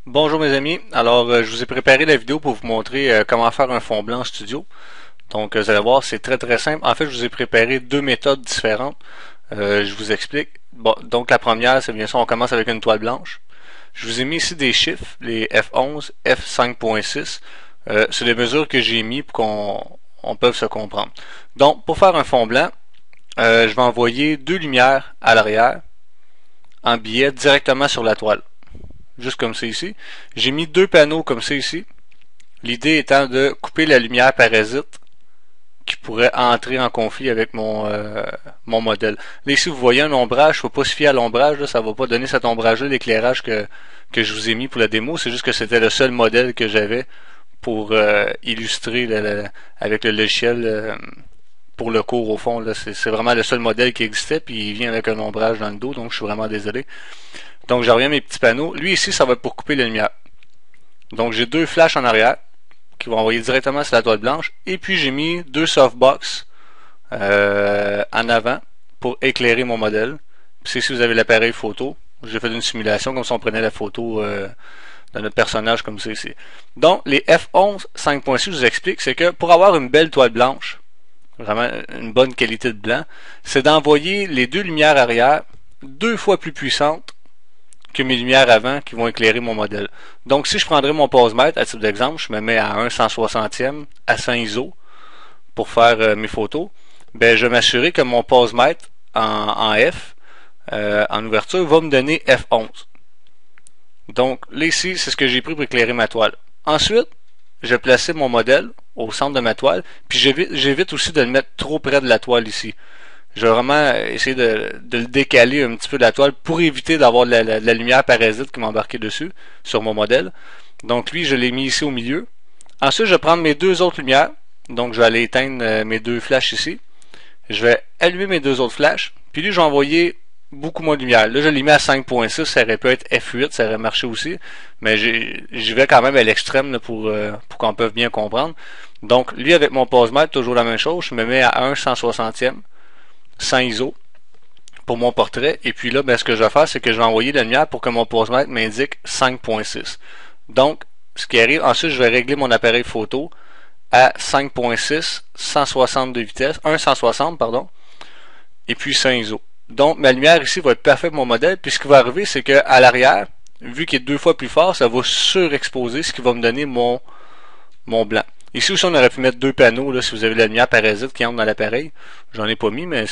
Bonjour mes amis, alors je vous ai préparé la vidéo pour vous montrer comment faire un fond blanc en studio. Donc vous allez voir, c'est très simple. En fait, je vous ai préparé deux méthodes différentes. Je vous explique. Bon, donc la première, c'est bien sûr, on commence avec une toile blanche. Je vous ai mis ici des chiffres, les F11, F5.6. C'est des mesures que j'ai mis pour qu'on puisse se comprendre. Donc, pour faire un fond blanc, je vais envoyer deux lumières à l'arrière en biais directement sur la toile. Juste comme ça ici. J'ai mis deux panneaux comme ça ici. L'idée étant de couper la lumière parasite qui pourrait entrer en conflit avec mon modèle. Là ici vous voyez un ombrage, il ne faut pas se fier à l'ombrage, ça ne va pas donner cet ombrage-là, l'éclairage que je vous ai mis pour la démo, c'est juste que c'était le seul modèle que j'avais pour illustrer avec le logiciel pour le cours au fond. C'est vraiment le seul modèle qui existait, puis il vient avec un ombrage dans le dos, donc je suis vraiment désolé. Donc je reviens à mes petits panneaux. Lui ici, ça va être pour couper la lumière. Donc j'ai deux flashs en arrière qui vont envoyer directement sur la toile blanche. Et puis j'ai mis deux softbox en avant pour éclairer mon modèle. Puis si vous avez l'appareil photo, j'ai fait une simulation comme si on prenait la photo de notre personnage comme ça ici. Donc les F11 5.6, je vous explique, c'est que pour avoir une belle toile blanche, vraiment une bonne qualité de blanc, c'est d'envoyer les deux lumières arrière deux fois plus puissantes que mes lumières avant qui vont éclairer mon modèle. Donc si je prendrais mon pose-mètre, à titre d'exemple, je me mets à 1 160e à 100 ISO pour faire mes photos, ben je vais m'assurer que mon pose-mètre en F, en ouverture, va me donner F11. Donc là ici, c'est ce que j'ai pris pour éclairer ma toile. Ensuite, je vais placer mon modèle au centre de ma toile, puis j'évite aussi de le mettre trop près de la toile ici. Je vais vraiment essayer de le décaler un petit peu de la toile pour éviter d'avoir de la lumière parasite qui m'embarquait dessus sur mon modèle. Donc lui, je l'ai mis ici au milieu. Ensuite, je vais prendre mes deux autres lumières. Donc je vais aller éteindre mes deux flashs ici. Je vais allumer mes deux autres flashs. Puis lui, je vais envoyer beaucoup moins de lumière. Là, je l'ai mis à 5.6. Ça aurait pu être F8, ça aurait marché aussi. Mais j'y vais quand même à l'extrême pour qu'on puisse bien comprendre. Donc lui, avec mon pose-mètre, toujours la même chose. Je me mets à 1 160e. 100 ISO pour mon portrait. Et puis là, ben, ce que je vais faire, c'est que je vais envoyer la lumière pour que mon pose-mètre m'indique 5.6. Donc, ce qui arrive, ensuite, je vais régler mon appareil photo à 5.6, 160 de vitesse, 160, pardon, et puis 100 ISO. Donc, ma lumière ici va être parfaite pour mon modèle. Puis ce qui va arriver, c'est qu'à l'arrière, vu qu'il est deux fois plus fort, ça va surexposer, ce qui va me donner mon blanc. Ici aussi, on aurait pu mettre deux panneaux, là, si vous avez la lumière parasite qui entre dans l'appareil. J'en ai pas mis, mais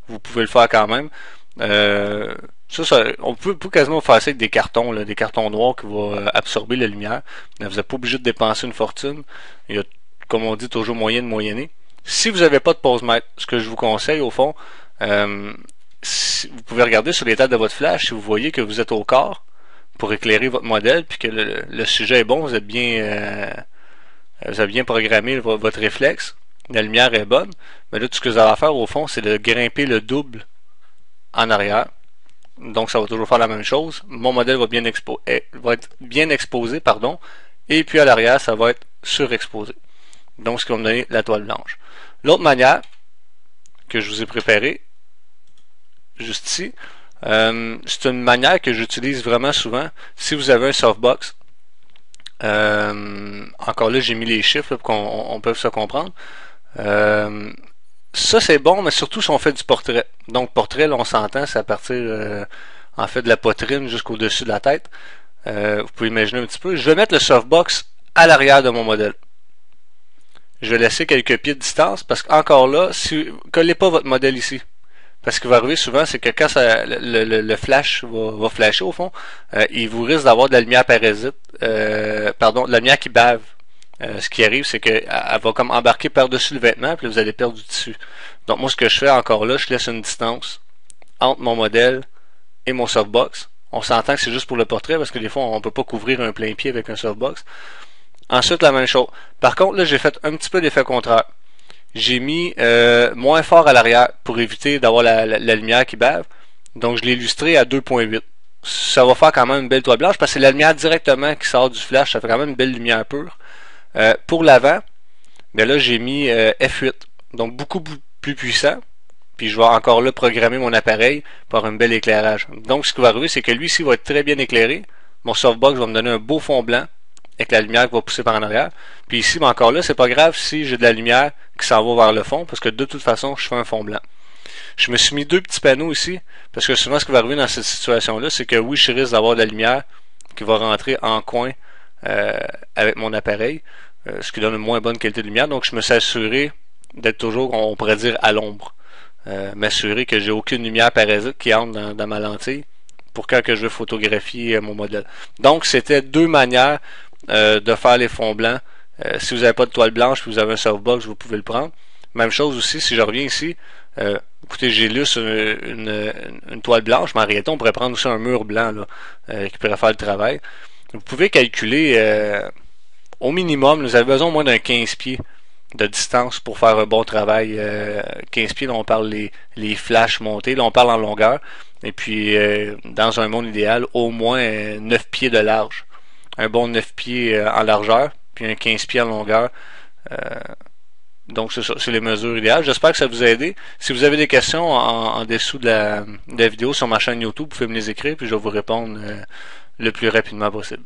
vous pouvez le faire quand même. On peut quasiment faire ça avec des cartons, là, des cartons noirs qui vont absorber la lumière. Vous n'êtes pas obligé de dépenser une fortune. Il y a, comme on dit, toujours moyen de moyenner. Si vous n'avez pas de pose-mètre, ce que je vous conseille, au fond, vous pouvez regarder sur l'état de votre flash si vous voyez que vous êtes au quart pour éclairer votre modèle, puis que le sujet est bon, vous avez bien programmé votre réflexe, la lumière est bonne, mais là tout ce que vous allez faire au fond, c'est de grimper le double en arrière. Donc ça va toujours faire la même chose. Mon modèle va être bien exposé, pardon, et puis à l'arrière, ça va être surexposé. Donc ce qui va me donner la toile blanche. L'autre manière que je vous ai préparée, juste ici, c'est une manière que j'utilise vraiment souvent. Si vous avez un softbox, encore là, j'ai mis les chiffres là, pour qu'on puisse se comprendre. Ça, c'est bon, mais surtout si on fait du portrait. Donc, portrait, là, on s'entend, c'est à partir en fait de la poitrine jusqu'au-dessus de la tête. Vous pouvez imaginer un petit peu. Je vais mettre le softbox à l'arrière de mon modèle. Je vais laisser quelques pieds de distance parce qu'encore là, collez pas votre modèle ici. Parce ce qui va arriver souvent, c'est que quand le flash va flasher au fond, il vous risque d'avoir de la lumière parasite, de la lumière qui bave. Ce qui arrive, c'est qu'elle va comme embarquer par-dessus le vêtement, puis vous allez perdre du tissu. Donc moi, ce que je fais encore là, je laisse une distance entre mon modèle et mon softbox. On s'entend que c'est juste pour le portrait, parce que des fois, on ne peut pas couvrir un plein pied avec un softbox. Ensuite, la même chose. Par contre, là, j'ai fait un petit peu l'effet contraire. J'ai mis moins fort à l'arrière pour éviter d'avoir la lumière qui bave. Donc je l'ai illustré à 2.8. Ça va faire quand même une belle toile blanche parce que c'est la lumière directement qui sort du flash. Ça fait quand même une belle lumière pure. Pour l'avant, ben là j'ai mis F8. Donc beaucoup plus puissant. Puis je vais encore là programmer mon appareil pour avoir un bel éclairage. Donc ce qui va arriver, c'est que lui ici va être très bien éclairé. mon softbox va me donner un beau fond blanc avec la lumière qui va pousser par en arrière. Puis ici, mais encore là, c'est pas grave si j'ai de la lumière qui s'en va vers le fond, parce que de toute façon, je fais un fond blanc. Je me suis mis deux petits panneaux ici, parce que souvent ce qui va arriver dans cette situation-là, c'est que oui, je risque d'avoir de la lumière qui va rentrer en coin avec mon appareil, ce qui donne une moins bonne qualité de lumière. Donc je me suis assuré d'être toujours, on pourrait dire, à l'ombre. M'assurer que j'ai aucune lumière parasite qui entre dans ma lentille pour quand que je veux photographier mon modèle. Donc c'était deux manières de faire les fonds blancs. Si vous n'avez pas de toile blanche et vous avez un softbox, vous pouvez le prendre. Même chose aussi, si je reviens ici, écoutez, j'ai lu sur une toile blanche, mais en réalité, on pourrait prendre aussi un mur blanc là, qui pourrait faire le travail. Vous pouvez calculer au minimum, vous avez besoin au moins d'un 15 pieds de distance pour faire un bon travail. 15 pieds, là, on parle les flashs montés, là, on parle en longueur. Et puis, dans un monde idéal, au moins 9 pieds de large. Un bon 9 pieds en largeur, puis un 15 pieds en longueur. Donc, c'est ça, c'est les mesures idéales. J'espère que ça vous a aidé. Si vous avez des questions en dessous de la vidéo sur ma chaîne YouTube, vous pouvez me les écrire, puis je vais vous répondre le plus rapidement possible.